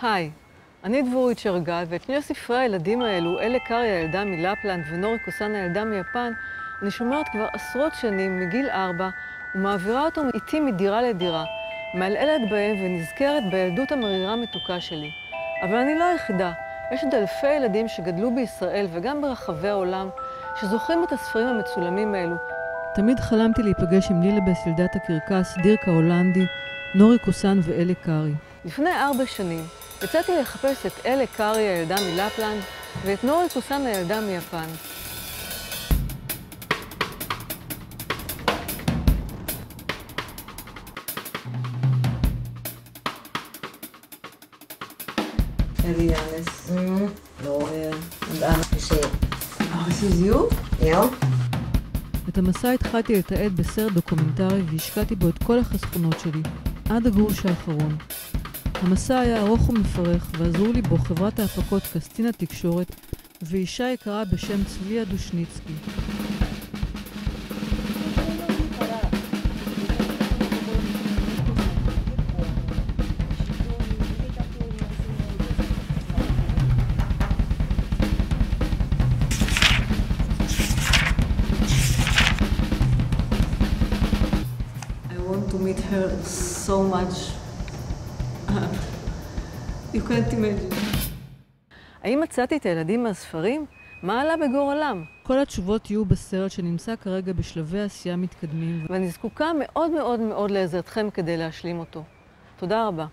היי, אני דבורית שרגל, ואת שני ספרי הילדים האלו, אלה קארי הילדה מלפלנד ונורי קוסן הילדה מיפן, אני שומרת כבר עשרות שנים מגיל 4 ומעבירה אותם איתי מדירה לדירה, מעלעלת בהם ונזכרת בילדות המרירה מתוקה שלי. אבל אני לא היחידה, יש עוד אלפי ילדים שגדלו בישראל וגם ברחבי העולם שזוכרים את הספרים המצולמים האלו. תמיד חלמתי להיפגש עם לילבס ילדת הקרקס, דירק ההולנדי, נורי קוסן ואלה קארי. לפני 4 שנים יצאתי לחפש את אלה קארי הילדה מלפלנד ואת נורי קוסן הילדה מיפן. Elianes. No. And honestly, This is you? yeah. את המסע התחלתי לתעד בסרט דוקומנטרי והשקעתי בו את כל החסכונות שלי, עד הגרוש האחרון. המסע היה ארוך ומפרך ועזרו לי בו חברת ההפקות קסטינה תקשורת ואישה יקרה בשם צביה דושניצקי. I want to meet her so much. You can't imagine. האם מצאתי את הילדים מהספרים? מה עלה בגורלם? כל התשובות יהיו בסרט שנמצא כרגע בשלבי עשייה מתקדמים, ואני זקוקה מאוד מאוד מאוד לעזרתכם כדי להשלים אותו. תודה רבה.